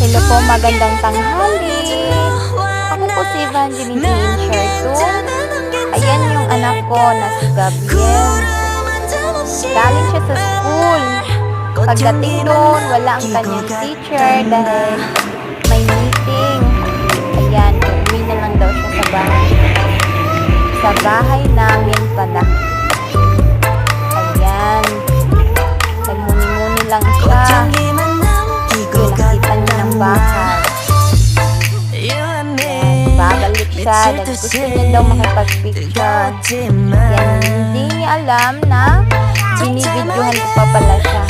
Hello po, magandang tanghali. Ako po si Evangeline Sherto. Ayan yung anak ko na si Gabriel. Galing siya sa school. Pagdating doon, wala ang kanyang teacher dahil may meeting. Ayan, uuwi na lang daw siya sa bahay. Sa bahay namin pala. Ayan. Nagmuni-muni lang siya. Yung nakita niya ng bahay. Babalik siya. Gusto niya daw makipag-picture. Yan, hindi niya alam na binibidyohan ko pa pala siya.